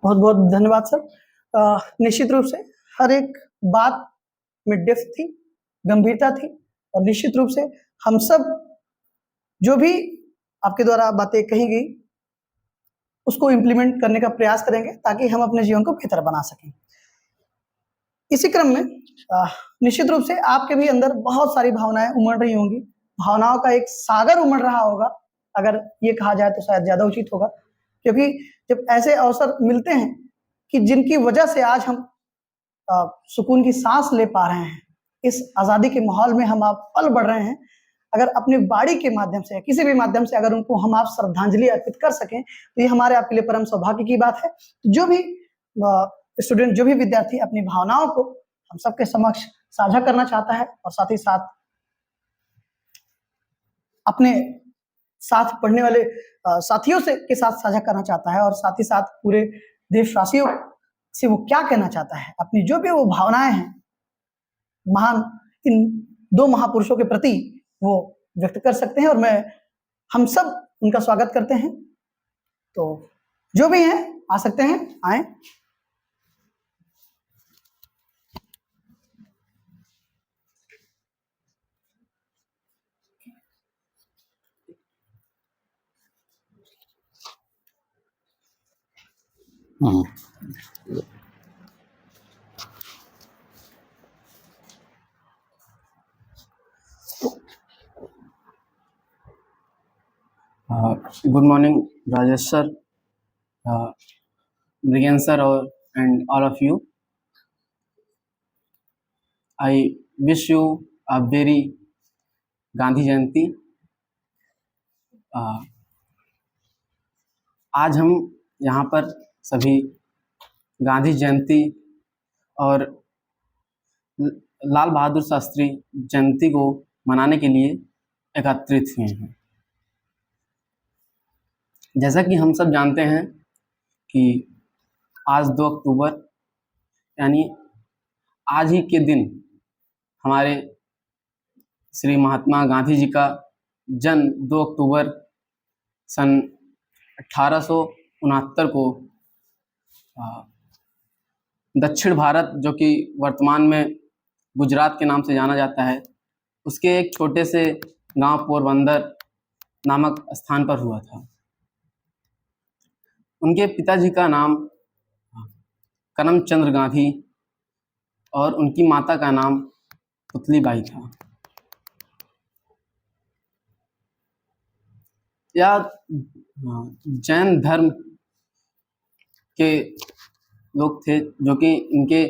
बहुत बहुत धन्यवाद सर। निश्चित रूप से हर एक बात में डेप्थ थी, गंभीरता थी, और निश्चित रूप से हम सब जो भी आपके द्वारा बातें कही गई उसको इम्प्लीमेंट करने का प्रयास करेंगे ताकि हम अपने जीवन को बेहतर बना सकें। इसी क्रम में निश्चित रूप से आपके भी अंदर बहुत सारी भावनाएं उमड़ रही होंगी, भावनाओं का एक सागर उमड़ रहा होगा, अगर ये कहा जाए तो शायद ज्यादा उचित होगा, क्योंकि जब ऐसे अवसर मिलते हैं कि जिनकी वजह से आज हम सुकून की सांस ले पा रहे हैं, इस आज़ादी के माहौल में हम आप पल बढ़ रहे हैं, अगर अपनी बाड़ी के माध्यम से, किसी भी माध्यम से अगर उनको हम आप श्रद्धांजलि अर्पित कर सकें तो ये हमारे आपके लिए परम सौभाग्य की बात है। जो भी स्टूडेंट, जो भी विद्यार्थी अपनी भावनाओं को हम सबके समक्ष साझा करना चाहता है और साथ ही साथ अपने साथ पढ़ने वाले साथियों से के साथ साझा करना चाहता है और साथ ही साथ पूरे देशवासियों से वो क्या कहना चाहता है, अपनी जो भी वो भावनाएं हैं महान इन 2 महापुरुषों के प्रति वो व्यक्त कर सकते हैं, और हम सब उनका स्वागत करते हैं। तो जो भी हैं आ सकते हैं, आए। Good morning, Rajesh sir, Brigan sir, and all of you. I wish you a very Gandhi जयंती। आज हम यहाँ पर सभी गांधी जयंती और लाल बहादुर शास्त्री जयंती को मनाने के लिए एकत्रित हुए हैं। जैसा कि हम सब जानते हैं कि आज 2 अक्टूबर यानी आज ही के दिन हमारे श्री महात्मा गांधी जी का जन्म 2 अक्टूबर सन 1869 को दक्षिण भारत, जो कि वर्तमान में गुजरात के नाम से जाना जाता है, उसके एक छोटे से गांव पोरबंदर नामक स्थान पर हुआ था। उनके पिताजी का नाम करमचंद्र गांधी और उनकी माता का नाम पुतलीबाई था। या जैन धर्म के लोग थे, जो कि इनके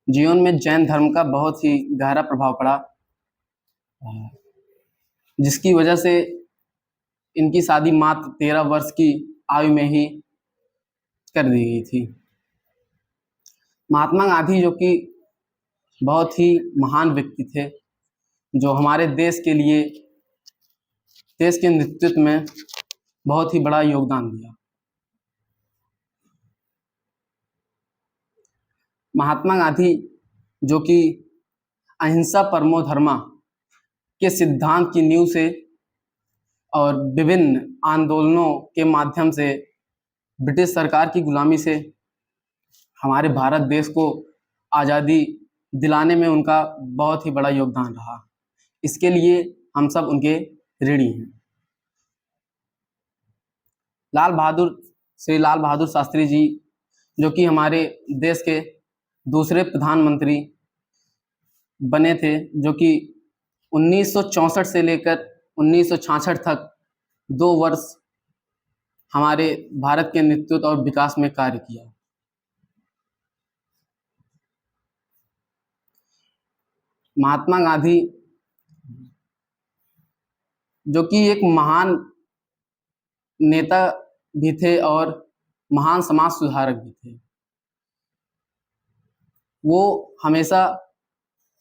जीवन में जैन धर्म का बहुत ही गहरा प्रभाव पड़ा, जिसकी वजह से इनकी शादी मात्र 13 वर्ष की आयु में ही कर दी गई थी। महात्मा गांधी, जो कि बहुत ही महान व्यक्ति थे, जो हमारे देश के लिए, देश के नेतृत्व में बहुत ही बड़ा योगदान दिया। महात्मा गांधी, जो कि अहिंसा परमो धर्मा के सिद्धांत की नींव से और विभिन्न आंदोलनों के माध्यम से ब्रिटिश सरकार की गुलामी से हमारे भारत देश को आज़ादी दिलाने में उनका बहुत ही बड़ा योगदान रहा। इसके लिए हम सब उनके ऋणी हैं। श्री लाल बहादुर शास्त्री जी, जो कि हमारे देश के दूसरे प्रधानमंत्री बने थे, जो कि 1964 से लेकर 1966 तक 2 वर्ष हमारे भारत के नेतृत्व और विकास में कार्य किया। महात्मा गांधी, जो कि एक महान नेता भी थे और महान समाज सुधारक भी थे, वो हमेशा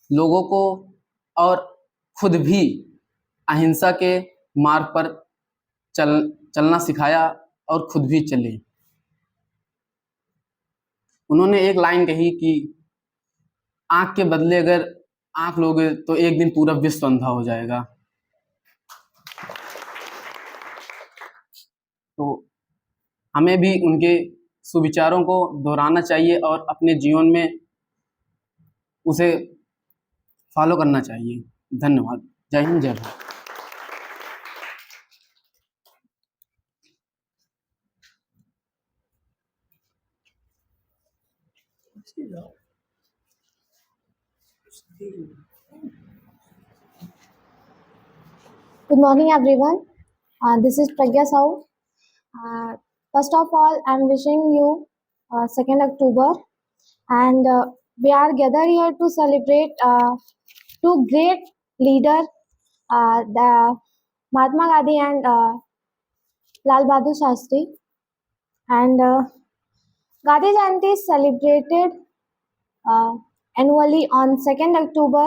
लोगों को और खुद भी अहिंसा के मार्ग पर चलना सिखाया और खुद भी चले। उन्होंने एक लाइन कही कि आंख के बदले अगर आंख लोगे तो एक दिन पूरा विश्व अंधा हो जाएगा। तो हमें भी उनके सुविचारों को दोहराना चाहिए और अपने जीवन में उसे फॉलो करना चाहिए। धन्यवाद। जय हिंद, जय Bharat. Good morning, everyone. This is Pragya Sahu. First of all, I'm wishing you 2nd October, and we are gathered here to celebrate two great leaders, the Mahatma Gandhi and Lal Bahadur Shastri. And Gandhi Jayanti is celebrated annually on 2nd October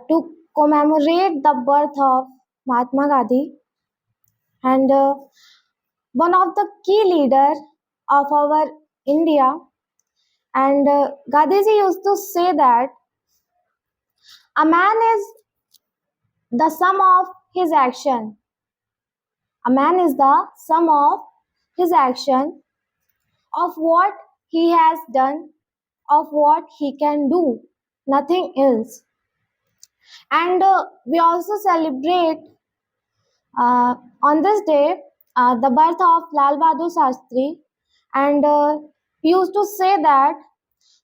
to commemorate the birth of Mahatma Gandhi, and one of the key leaders of our India. And Gandhiji used to say that a man is the sum of his action. A man is the sum of his action, of what he has done, of what he can do, nothing else. And we also celebrate on this day the birth of Lal Bahadur Shastri, and he used to say that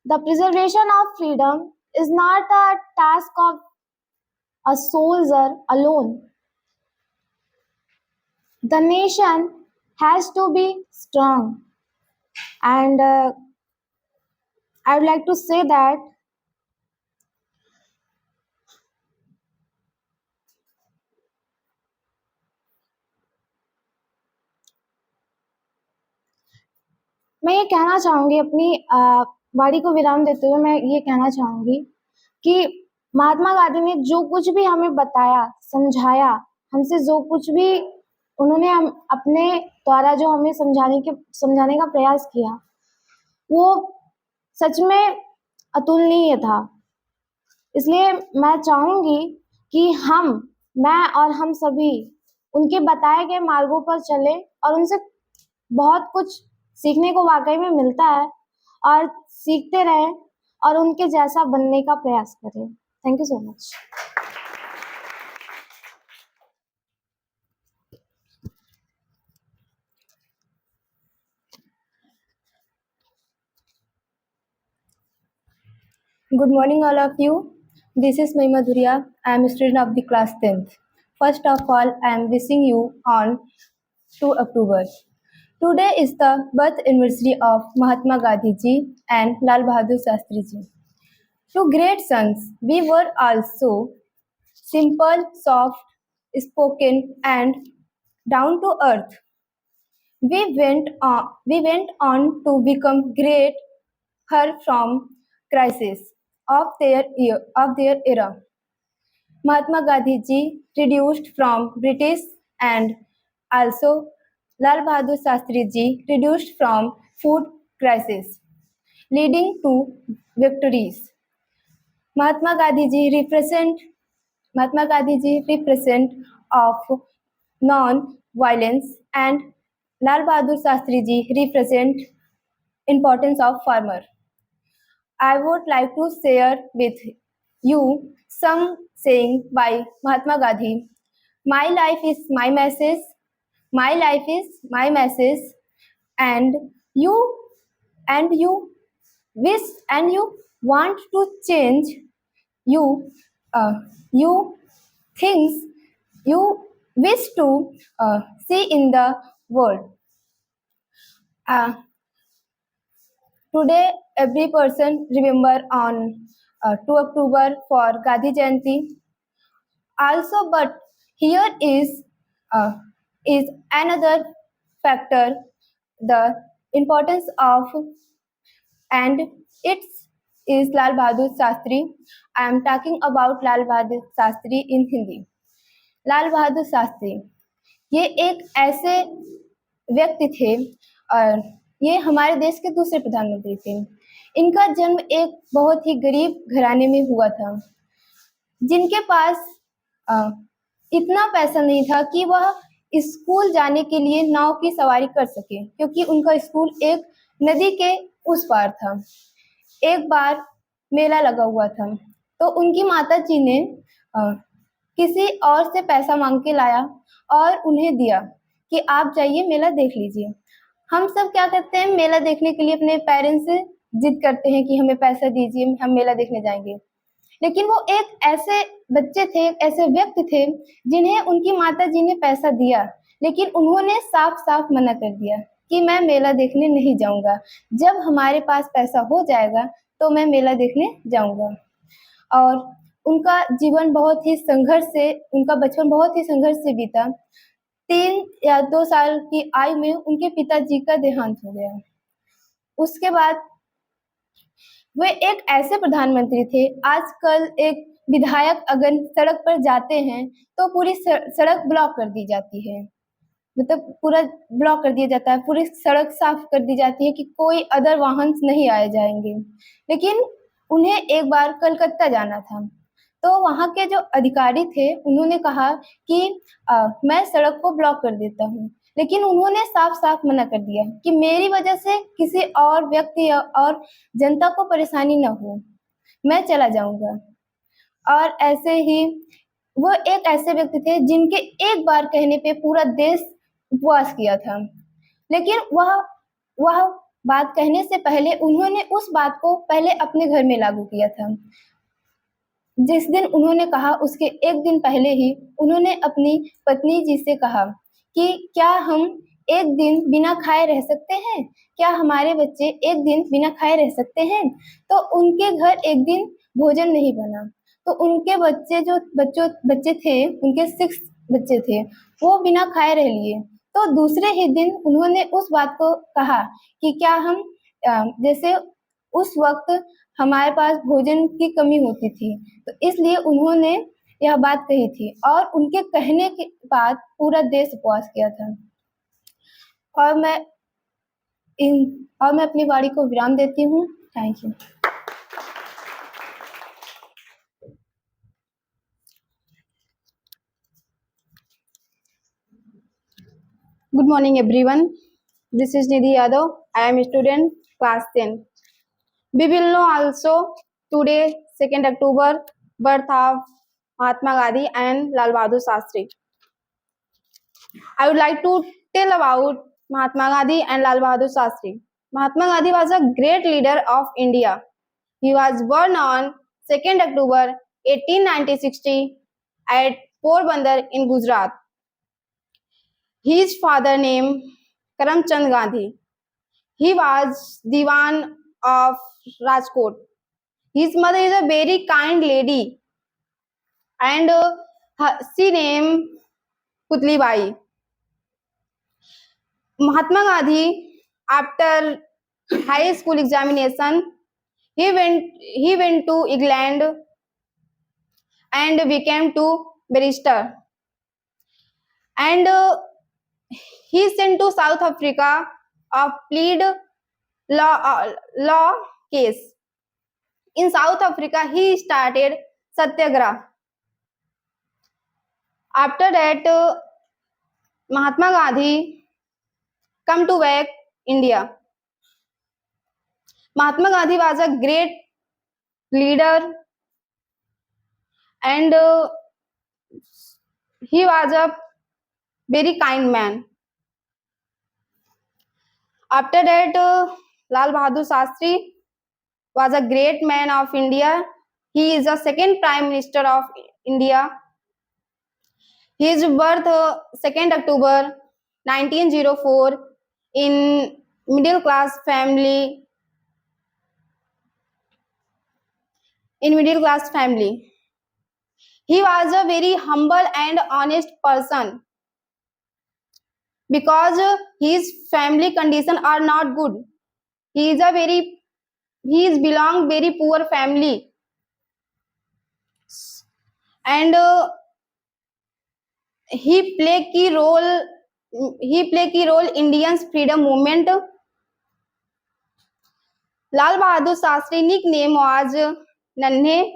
the preservation of freedom is not a task of a soldier alone. The nation has to be strong, and I would like to say that मैं ये कहना चाहूँगी, अपनी वाणी को विराम देते हुए मैं ये कहना चाहूँगी कि महात्मा गांधी ने जो कुछ भी हमें बताया, समझाया, हमसे जो कुछ भी उन्होंने हम अपने द्वारा जो हमें समझाने का प्रयास किया, वो सच में अतुलनीय था। इसलिए मैं चाहूँगी कि मैं और हम सभी उनके बताए गए मार्गों पर चले और उनसे बहुत कुछ सीखने को वाकई में मिलता है और सीखते रहें और उनके जैसा बनने का प्रयास करें। Thank you so much. Good morning, all of you. This is Mahima Dhuria. I am a student of the class 10th. First of all, I am wishing you on 2 October. Today is the birth anniversary of Mahatma Gandhi ji and Lal Bahadur Shastri ji. Two great sons. We were also simple, soft, spoken, and down to earth. We went on to become great her from crisis of their era. Mahatma Gandhi ji reduced from British and also Lal Bahadur Shastri ji reduced from food crisis, leading to victories. Mahatma Gandhi ji represent of non-violence and Lal Bahadur Shastri ji represent importance of farmer. I would like to share with you some saying by Mahatma Gandhi. My life is my message. My life is my message. And you wish and you want to change. You things you wish to see in the world. Today, every person remember on 2 October for Gandhi Jayanti. Also, but here is another factor, the importance of, and it's is Lal Bahadur Shastri. I am talking about Lal Bahadur Shastri in Hindi. Lal Bahadur Shastri ये एक ऐसे व्यक्ति थे और ये हमारे देश के दूसरे प्रधानमंत्री थे। इनका जन्म एक बहुत ही गरीब घराने में हुआ था, जिनके पास इतना पैसा नहीं था कि वह स्कूल जाने के लिए नाव की सवारी कर सके, क्योंकि उनका स्कूल एक नदी के उस पार था। एक बार मेला लगा हुआ था, तो उनकी माता जी ने किसी और से पैसा मांग के लाया और उन्हें दिया कि आप जाइए मेला देख लीजिए। हम सब क्या करते हैं, मेला देखने के लिए अपने पेरेंट्स से जिद करते हैं कि हमें पैसा दीजिए, हम मेला देखने जाएंगे। लेकिन वो एक ऐसे बच्चे थे, एक ऐसे व्यक्ति थे जिन्हें उनकी माता जी ने पैसा दिया, लेकिन उन्होंने साफ साफ मना कर दिया कि मैं मेला देखने नहीं जाऊंगा, जब हमारे पास पैसा हो जाएगा तो मैं मेला देखने जाऊंगा। और उनका जीवन बहुत ही संघर्ष से, उनका बचपन बहुत ही संघर्ष से बीता। 3 या 2 साल की आयु में उनके पिताजी का देहांत हो गया। उसके बाद वे एक ऐसे प्रधानमंत्री थे, आजकल एक विधायक अगर सड़क पर जाते हैं तो पूरी सड़क ब्लॉक कर दी जाती है, मतलब पूरा ब्लॉक कर दिया जाता है, पूरी सड़क साफ कर दी जाती है कि कोई अदर वाहन नहीं आए जाएंगे। लेकिन उन्हें एक बार कलकत्ता जाना था, तो वहाँ के जो अधिकारी थे उन्होंने कहा कि मैं सड़क को ब्लॉक कर देता हूँ, लेकिन उन्होंने साफ साफ मना कर दिया कि मेरी वजह से किसी और व्यक्ति और जनता को परेशानी न हो, मैं चला जाऊंगा। और ऐसे ही वो एक ऐसे व्यक्ति थे जिनके एक बार कहने पे पूरा देश उपवास किया था, लेकिन वह बात कहने से पहले उन्होंने उस बात को पहले अपने घर में लागू किया था। जिस दिन उन्होंने कहा उसके एक दिन पहले ही उन्होंने अपनी पत्नी जी से कहा कि क्या हम एक दिन बिना खाए रह सकते हैं, क्या हमारे बच्चे एक दिन बिना खाए रह सकते हैं। तो उनके घर एक दिन भोजन नहीं बना, तो उनके बच्चे थे, उनके 6 बच्चे थे, वो बिना खाए रह लिए। तो दूसरे ही दिन उन्होंने उस बात को कहा कि क्या हम जैसे उस वक्त हमारे पास भोजन की कमी होती थी, तो इसलिए उन्होंने यह बात कही थी और उनके कहने के बाद पूरा देश उपवास किया था। और मैं अपनी वाणी को विराम देती हूँ। Thank you. Good morning, everyone. This is Nidhi Yadav. I am a student, class 10. We will know also today, 2nd October, birth of Mahatma Gandhi and Lal Bahadur Shastri. I would like to tell about Mahatma Gandhi and Lal Bahadur Shastri. Mahatma Gandhi was a great leader of India. He was born on 2nd October 1860 at Porbandar in Gujarat. His father named Karamchand Gandhi. He was Diwan of Rajkot. His mother is a very kind lady and she named Putli Bai. Mahatma Gandhi, after high school examination, he went to England and became to barrister. And he sent to South Africa of plead law case. In South Africa, he started Satyagraha. After that, Mahatma Gandhi come to back India. Mahatma Gandhi was a great leader and he was a very kind man. After that, Lal Bahadur Shastri was a great man of India. He is the second Prime Minister of India. His birth 2nd October 1904 in middle class family. He was a very humble and honest person because his family condition are not good. He is belong very poor family and he play key role Indians freedom movement. Lal Bahadur Shastri nickname was Nanhe.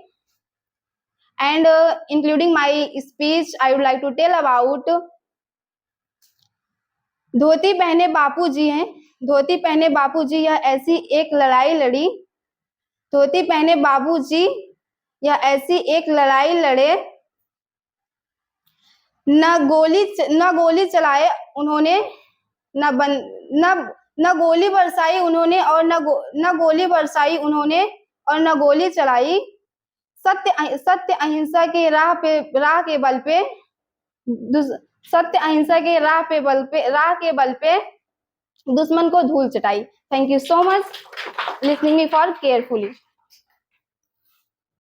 And including my speech, I would like to tell about धोती पहने बापूजी हैं. धोती पहने बापूजी यह ऐसी एक लड़ाई लड़ी. धोती पहने बाबूजी यह ऐसी एक लड़ाई लड़े. न गोली चलाए उन्होंने, न गोली बरसाई उन्होंने और न गोली बरसाई उन्होंने और न गोली चलाई. सत्य अहिंसा के राह के बल पे सत्य अहिंसा के राह के बल पे दुश्मन को धूल चटाई. Thank you so much listening me for carefully.